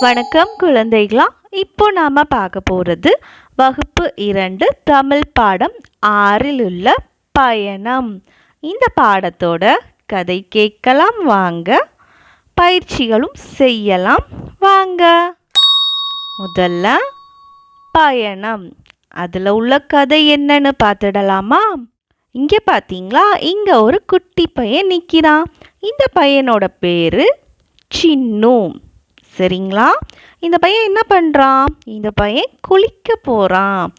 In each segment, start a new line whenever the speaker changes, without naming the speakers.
வணக்கம் குழந்தைகளா. இப்போ நாம பார்க்க போறது வகுப்பு 2 தமிழ் பாடம் 6ல் உள்ள பயணம். இந்த பாடத்தோட கதை கேட்கலாம் வாங்க. பயிற்சிகளும் செய்யலாம் வாங்க. முதல்ல பயணம். அதுல உள்ள கதை என்னன்னு பார்த்துடலாமா? இங்க பாத்தீங்களா, இங்க ஒரு குட்டி பையன் நிக்கிறான். இந்த பையனோட பேரு சின்னு. சரிங்களா? இந்த பையன் என்ன பண்ணுறான்? இந்த பையன் குளிக்க போகிறான்.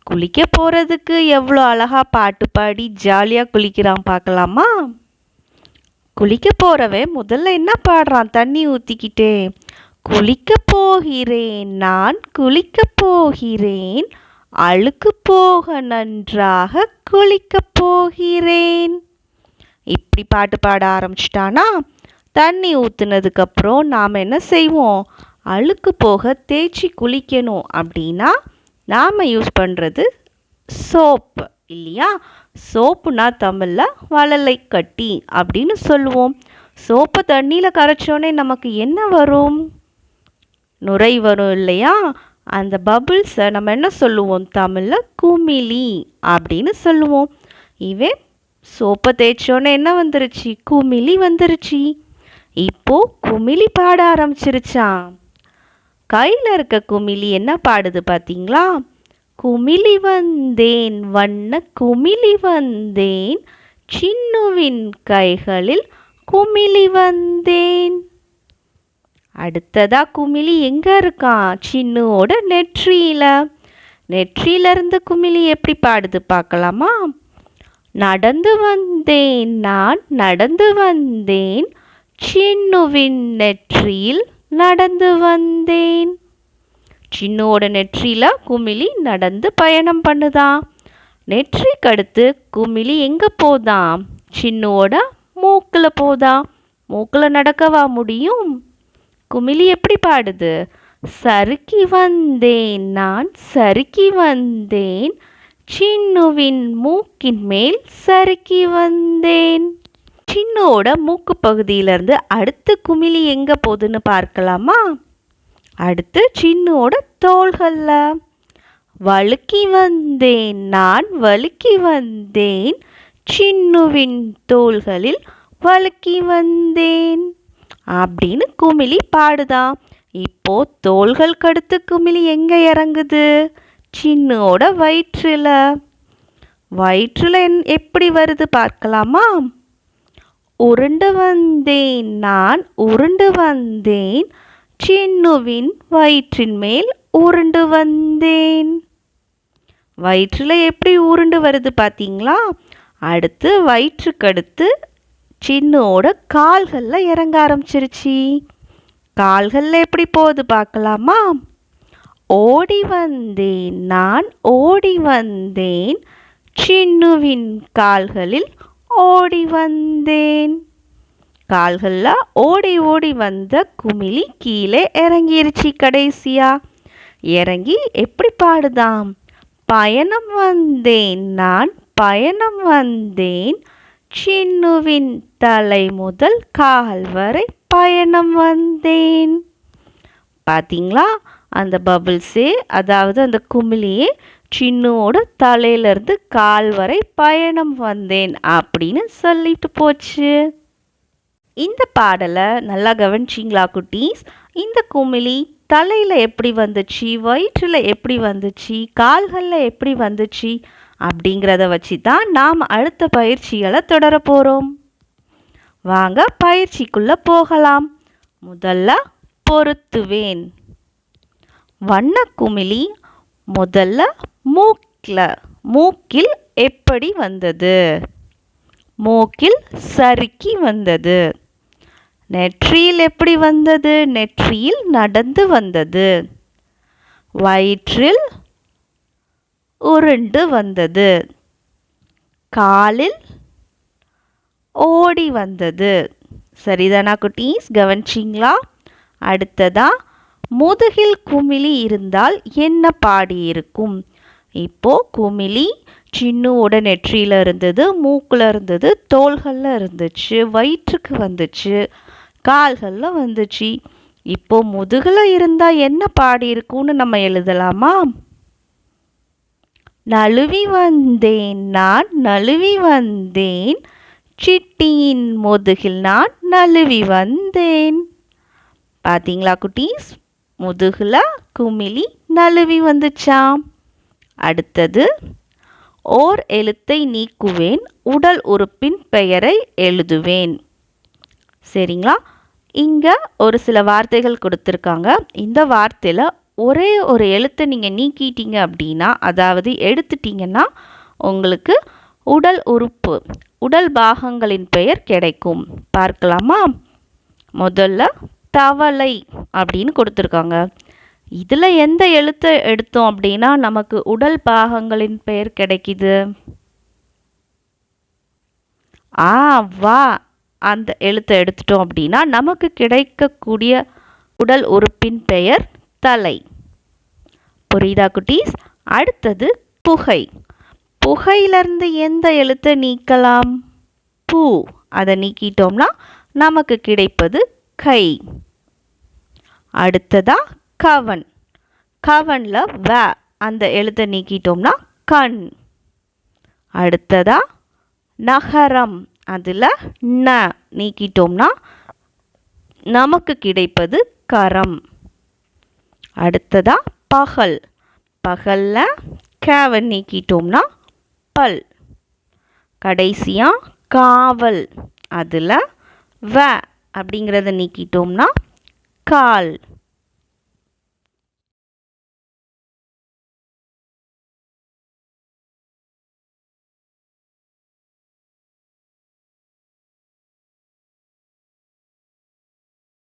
குளிக்க போகிறதுக்கு எவ்வளோ அழகாக பாட்டு பாடி ஜாலியாக குளிக்கிறான் பார்க்கலாமா? குளிக்க போகிறவன் முதல்ல என்ன பாடுறான்? தண்ணி ஊற்றிக்கிட்டே, குளிக்க போகிறேன் நான் குளிக்க போகிறேன், அழுக்கு போக நன்றாக குளிக்க போகிறேன். இப்படி பாட்டு பாட ஆரம்பிச்சிட்டானா, தண்ணி ஊற்றுனதுக்கப்புறம் நாம் என்ன செய்வோம்? அழுக்கு போக தேய்ச்சி குளிக்கணும் அப்படின்னா நாம் யூஸ் பண்ணுறது சோப்பு இல்லையா? சோப்புனா தமிழில் வளலை கட்டி அப்படின்னு சொல்லுவோம். சோப்பை தண்ணியில் கரைச்சோன்னே நமக்கு என்ன வரும்? நுரை வரும் இல்லையா? அந்த பபுள்ஸை நம்ம என்ன சொல்லுவோம் தமிழில்? குமிழி அப்படின்னு சொல்லுவோம். இவன் சோப்பை தேய்ச்சோன்னே என்ன வந்துருச்சு? குமிழி வந்துருச்சு. இப்போ குமிழி பாட ஆரம்பிச்சிருச்சான். கையில் இருக்க குமிழி என்ன பாடுது பார்த்தீங்களா? குமிழி வந்தேன் வண்ண குமிழி வந்தேன், சின்னுவின் கைகளில் குமிழி வந்தேன். அடுத்ததா குமிழி எங்க இருக்கான்? சின்னுவோட நெற்றியில. நெற்றியிலிருந்து குமிழி எப்படி பாடுது பார்க்கலாமா? நடந்து வந்தேன் நான் நடந்து வந்தேன், சின்னுவின் நெற்றியில் நடந்து வந்தேன். சின்னுவோட நெற்றியில குமிழி நடந்து பயணம் பண்ணுதான். நெற்றிக்கு அடுத்து குமிழி எங்க போதாம்? சின்னுவோட மூக்குல போதாம். மூக்குல நடக்கவா முடியும்? குமிழி எப்படி பாடுது? சறுக்கி வந்தேன் நான் சறுக்கி வந்தேன், சின்னுவின் மூக்கின் மேல் சறுக்கி வந்தேன். சின்னுவோட மூக்கு பகுதியிலிருந்து அடுத்து குமிழி எங்க போகுதுன்னு பார்க்கலாமா? அடுத்து சின்னுவோட தோள்கள்ல. வழுக்கி வந்தேன் நான் வழுக்கி வந்தேன், சின்னுவின் தோள்களில் வழுக்கி வந்தேன் அப்படின்னு குமிழி பாடுதான். இப்போ தோள்கள் கடுத்து குமிழி எங்க இறங்குது? சின்னுவோட வயிற்றுல. வயிற்றுல எப்படி வருது பார்க்கலாமா? உருண்டு வந்தேன் நான் உருண்டு வந்தேன், சின்னுவின் வயிற்றின் மேல் உருண்டு வந்தேன். வயிற்றுல எப்படி உருண்டு வருது பார்த்தீங்களா? அடுத்து வயிற்றுக்கடுத்து சின்னுவோட கால்களில் இறங்க ஆரம்பிச்சிருச்சு. கால்களில் எப்படி போகுது பார்க்கலாமா? ஓடி வந்தேன் நான் ஓடி வந்தேன், சின்னுவின் கால்களில் ஓடி வந்தேன். கால்களில் ஓடி ஓடி வந்த குமிழி கீழே இறங்கிருச்சு. கடைசியா இறங்கி எப்படி பாடுதாம்? பயணம் வந்தேன் நான் பயணம் வந்தேன், சின்னுவின் தலை முதல் கால் வரை பயணம் வந்தேன். பார்த்தீங்களா? அந்த பபிள்ஸே, அதாவது அந்த குமிழியே சின்னுவோட தலையிலிருந்து கால் வரை பயணம் வந்தேன் அப்படின்னு சொல்லிட்டு போச்சு. இந்த பாடலை நல்லா கவனிச்சிங்களா குட்டீஸ்? இந்த குமிழி தலையில் எப்படி வந்துச்சு, வயிற்றில் எப்படி வந்துச்சு, கால்களில் எப்படி வந்துச்சு அப்படிங்கிறத வச்சு தான் நாம் அடுத்த பயிற்சிகளை தொடர போகிறோம். வாங்க பயிற்சிக்குள்ளே போகலாம். முதல்ல பொருத்துவேன். வண்ண குமிழி முதல்ல மூக்கில் எப்படி வந்தது? மூக்கில் சறுக்கி வந்தது. நெற்றியில் எப்படி வந்தது? நெற்றியில் நடந்து வந்தது. வயிற்றில் உருண்டு வந்தது. காலில் ஓடி வந்தது. சரிதானா குட்டீஸ்? கவனிச்சிங்களா? அடுத்ததா முதுகில் குமிழி இருந்தால் என்ன பாடியிருக்கும்? இப்போ குமிழி சின்னுவோட நெற்றியில் இருந்தது, மூக்கில் இருந்தது, தோள்களில் இருந்துச்சு, வயிற்றுக்கு வந்துச்சு, கால்களில் வந்துச்சு. இப்போ முதுகில் இருந்தால் என்ன பாடி இருக்கும்னு நம்ம எழுதலாமா? நழுவி வந்தேன் நான் நழுவி வந்தேன், சிட்டியின் முதுகில் நான் நழுவி வந்தேன். பார்த்தீங்களா குட்டீஸ்? முதுகுல குமிழி நழுவி வந்துச்சாம். அடுத்தது, ஓர் எழுத்தை நீக்குவேன், உடல் உறுப்பின் பெயரை எழுதுவேன். சரிங்களா? இங்கே ஒரு சில வார்த்தைகள் கொடுத்துருக்காங்க. இந்த வார்த்தையில் ஒரே ஒரு எழுத்தை நீங்கள் நீக்கிட்டீங்க அப்படின்னா, அதாவது எடுத்துட்டீங்கன்னா உங்களுக்கு உடல் உறுப்பு, உடல் பாகங்களின் பெயர் கிடைக்கும். பார்க்கலாமா? முதல்ல தவளை அப்படின்னு கொடுத்துருக்காங்க. இதில் எந்த எழுத்தை எடுத்தோம் அப்படின்னா நமக்கு உடல் பாகங்களின் பெயர் கிடைக்குது? வா அந்த எழுத்தை எடுத்துட்டோம் அப்படின்னா நமக்கு கிடைக்கக்கூடிய உடல் உறுப்பின் பெயர் தலை. புரியுதா குட்டீஸ்? அடுத்தது புகை. புகையிலிருந்து எந்த எழுத்தை நீக்கலாம்? பூ. அதை நீக்கிட்டோம்னா நமக்கு கிடைப்பது கை. அடுத்ததா கவன். கவன்ல வ அந்த எழுத்தை நீக்கிட்டோம்னா கண். அடுத்ததா நகரம். அதில் ந நீக்கிட்டோம்னா நமக்கு கிடைப்பது கரம். அடுத்ததா பகல். பகல்ல கேவன் நீக்கிட்டோம்னா பல். கடைசியா காவல். அதில் வ அப்படிங்கிறத நீக்கிட்டோம்னா கால்.